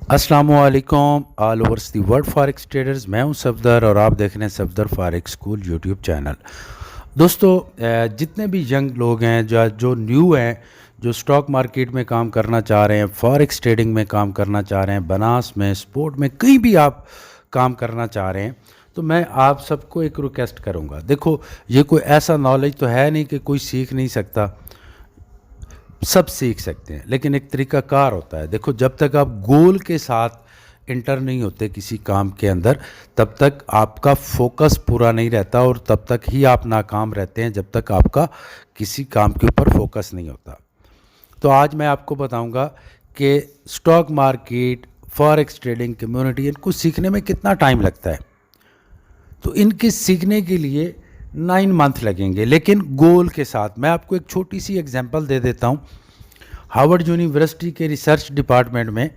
अस्सलाम वालेकुम all overs the world forex traders. मैं हूं सफदर और आप देख रहे हैं Safdar forex school YouTube channel. दोस्तों, जितने भी यंग लोग हैं जो न्यू हैं, जो स्टॉक मार्केट में काम करना चाह रहे हैं, फॉरेक्स ट्रेडिंग में काम करना चाह रहे हैं, बनास में, स्पोर्ट में, कहीं भी आप काम करना चाह रहे हैं, तो मैं आप सबको एक रिक्वेस्ट करूंगा। देखो, ये कोई ऐसा नॉलेज तो है नहीं कि कोई सीख नहीं सकता, सब सीख सकते हैं, लेकिन एक तरीक़ाकार होता है। देखो, जब तक आप गोल के साथ इंटर नहीं होते किसी काम के अंदर, तब तक आपका फोकस पूरा नहीं रहता और तब तक ही आप नाकाम रहते हैं, जब तक आपका किसी काम के ऊपर फोकस नहीं होता। तो आज मैं आपको बताऊंगा कि stock market, forex trading, community, इनको सीखने में कितना टाइम लगता है। तो इनके सीखने के लिए 9 मंथ लगेंगे, लेकिन गोल के साथ। मैं आपको एक छोटी सी एग्जांपल दे देता हूँ। हार्वर्ड यूनिवर्सिटी के रिसर्च डिपार्टमेंट में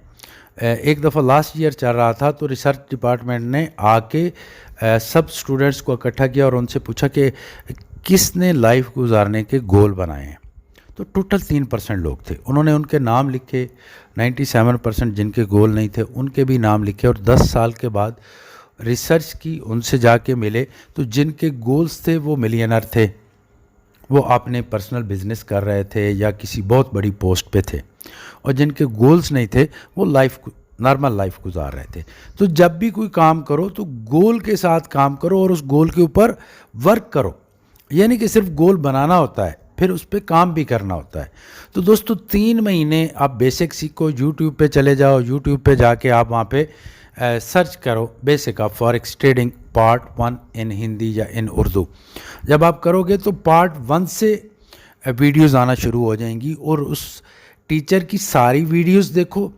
एक दफ़ा लास्ट ईयर चल रहा था, तो रिसर्च डिपार्टमेंट ने आके सब स्टूडेंट्स को इकट्ठा किया और उनसे पूछा कि किसने लाइफ गुजारने के गोल बनाए हैं। तो टोटल 3% लोग थे। उन्होंने उनके नाम लिखे। 97% जिनके गोल नहीं थे उनके भी नाम लिखे, और 10 साल के बाद रिसर्च की, उनसे जाके मिले, तो जिनके गोल्स थे वो मिलियनर थे, वो अपने पर्सनल बिजनेस कर रहे थे या किसी बहुत बड़ी पोस्ट पे थे, और जिनके गोल्स नहीं थे वो नॉर्मल लाइफ गुजार रहे थे। तो जब भी कोई काम करो तो गोल के साथ काम करो और उस गोल के ऊपर वर्क करो। यानी कि सिर्फ गोल बनाना होता है, फिर उस पर काम भी करना होता है। तो दोस्तों, 3 महीने आप बेसिक सीखो। यूट्यूब पे चले जाओ, यूट्यूब पे जाके आप वहाँ पे सर्च करो basic of forex trading part 1 इन हिंदी या इन उर्दू। जब आप करोगे तो पार्ट 1 से वीडियोज़ आना शुरू हो जाएंगी, और उस टीचर की सारी वीडियोज़ देखो।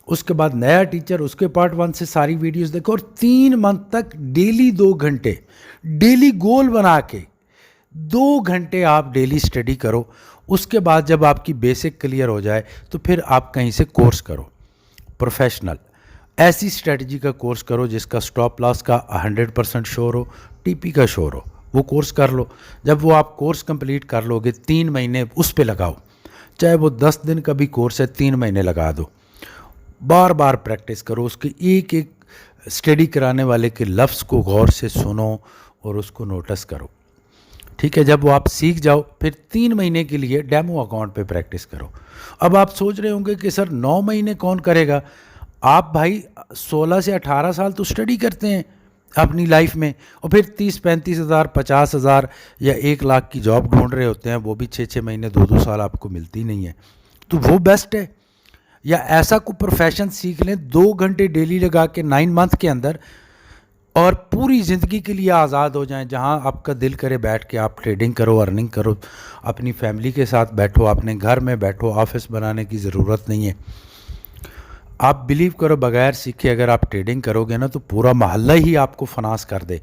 उसके बाद नया टीचर, उसके पार्ट 1 से सारी वीडियोज़ देखो, और 3 मंथ तक डेली 2 घंटे, डेली गोल बना के 2 घंटे आप डेली स्टडी करो। उसके बाद जब आपकी बेसिक क्लियर हो जाए तो फिर आप कहीं से कोर्स करो, प्रोफेशनल ऐसी स्ट्रेटजी का कोर्स करो जिसका स्टॉप लॉस का 100% श्योर हो, टीपी का श्योर हो, वो कोर्स कर लो। जब वो आप कोर्स कंप्लीट कर लोगे, 3 महीने उस पे लगाओ, चाहे वो 10 दिन का भी कोर्स है, 3 महीने लगा दो। बार बार प्रैक्टिस करो, उसके एक एक स्टडी कराने वाले के लफ्ज़ को गौर से सुनो और उसको नोटिस करो। ठीक है, जब वो आप सीख जाओ, फिर 3 महीने के लिए डेमो अकाउंट पे प्रैक्टिस करो। अब आप सोच रहे होंगे कि सर 9 महीने कौन करेगा। आप भाई 16 से 18 साल तो स्टडी करते हैं अपनी लाइफ में, और फिर 30-35 हज़ार, 50 हज़ार या 1 लाख की जॉब ढूंढ रहे होते हैं, वो भी 6-6 महीने, 2-2 साल आपको मिलती नहीं है। तो वो बेस्ट है। या ऐसा कोई प्रोफेशन सीख लें 2 घंटे डेली लगा के 9 मंथ के अंदर, और पूरी ज़िंदगी के लिए आज़ाद हो जाएं। जहां आपका दिल करे बैठ के आप ट्रेडिंग करो, अर्निंग करो, अपनी फैमिली के साथ बैठो, अपने घर में बैठो, ऑफिस बनाने की ज़रूरत नहीं है। आप बिलीव करो, बगैर सीखे अगर आप ट्रेडिंग करोगे ना, तो पूरा मोहल्ला ही आपको फनास कर दे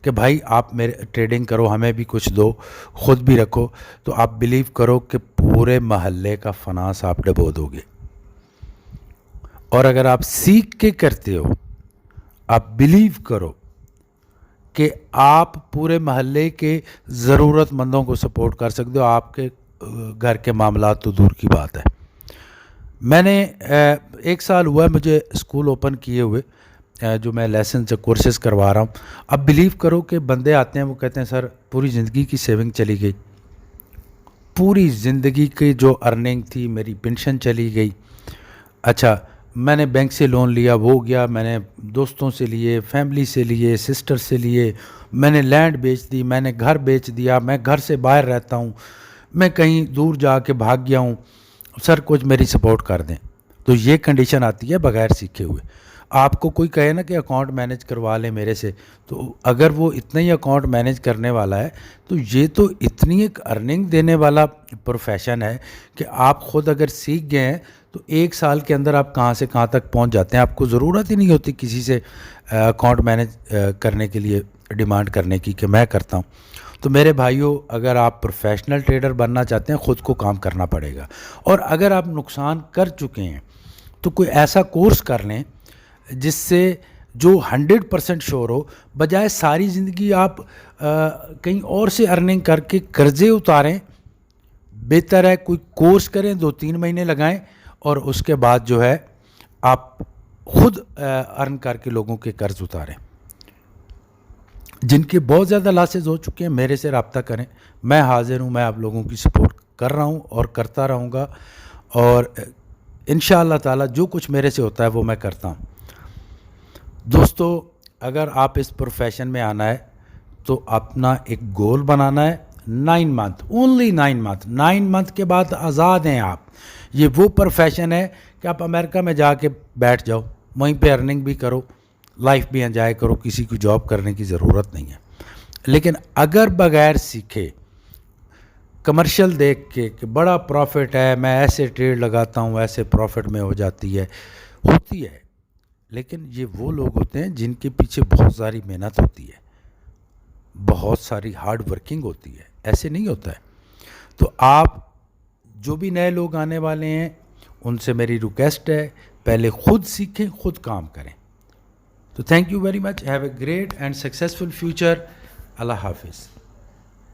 कि भाई आप मेरे ट्रेडिंग करो, हमें भी कुछ दो, ख़ुद भी रखो। तो आप बिलीव करो कि पूरे मोहल्ले का फनास आप डबो दोगे। और अगर आप सीख के करते हो, आप बिलीव करो कि आप पूरे मोहल्ले के ज़रूरतमंदों को सपोर्ट कर सकते हो। आपके घर के मामला तो दूर की बात है। मैंने 1 साल हुआ है मुझे स्कूल ओपन किए हुए, जो मैं लेसन से कोर्सेज करवा रहा हूँ। अब बिलीव करो कि बंदे आते हैं, वो कहते हैं सर पूरी ज़िंदगी की सेविंग चली गई, पूरी ज़िंदगी की जो अर्निंग थी मेरी पेंशन चली गई। अच्छा, मैंने बैंक से लोन लिया, वो गया, मैंने दोस्तों से लिए, फैमिली से लिए, सिस्टर से लिए, मैंने लैंड बेच दी, मैंने घर बेच दिया, मैं घर से बाहर रहता हूँ, मैं कहीं दूर जाके भाग गया हूँ, सर कुछ मेरी सपोर्ट कर दें। तो ये कंडीशन आती है बगैर सीखे हुए। आपको कोई कहे ना कि अकाउंट मैनेज करवा ले मेरे से, तो अगर वो इतना ही अकाउंट मैनेज करने वाला है, तो ये तो इतनी एक अर्निंग देने वाला प्रोफेशन है कि आप ख़ुद अगर सीख गए हैं तो 1 साल के अंदर आप कहाँ से कहाँ तक पहुँच जाते हैं। आपको ज़रूरत ही नहीं होती किसी से अकाउंट मैनेज करने के लिए डिमांड करने की कि मैं करता हूँ। तो मेरे भाइयों, अगर आप प्रोफेशनल ट्रेडर बनना चाहते हैं, ख़ुद को काम करना पड़ेगा। और अगर आप नुकसान कर चुके हैं तो कोई ऐसा कोर्स कर लें जिससे जो 100% श्योर हो, बजाय सारी ज़िंदगी आप कहीं और से अर्निंग करके कर्ज़े उतारें। बेहतर है कोई कोर्स करें, 2-3 महीने लगाएं, और उसके बाद जो है आप خود ارن کر کے لوگوں کے قرض اتاریں. جن کے بہت زیادہ لاسز ہو چکے ہیں میرے سے رابطہ کریں. میں حاضر ہوں, میں آپ لوگوں کی سپورٹ کر رہا ہوں اور کرتا رہوں گا, اور انشاءاللہ تعالی جو کچھ میرے سے ہوتا ہے وہ میں کرتا ہوں. دوستو, اگر آپ اس پروفیشن میں آنا ہے تو اپنا ایک گول بنانا ہے. 9 منتھ, اونلی 9 منتھ. 9 منتھ کے بعد آزاد ہیں آپ. یہ وہ پروفیشن ہے کہ آپ امریکہ میں جا کے بیٹھ جاؤ, وہیں پہ ارننگ بھی کرو, لائف بھی انجوائے کرو, کسی کی جاب کرنے کی ضرورت نہیں ہے. لیکن اگر بغیر سیکھے کمرشل دیکھ کے کہ بڑا پروفٹ ہے, میں ایسے ٹریڈ لگاتا ہوں, ایسے پروفٹ میں ہو جاتی ہے, ہوتی ہے, لیکن یہ وہ لوگ ہوتے ہیں جن کے پیچھے بہت ساری محنت ہوتی ہے, بہت ساری ہارڈ ورکنگ ہوتی ہے, ایسے نہیں ہوتا ہے. تو آپ جو بھی نئے لوگ آنے والے ہیں ان سے میری ریکویسٹ ہے, پہلے خود سیکھیں, خود کام کریں. تو thank you very much. Have a great and successful future. اللہ حافظ.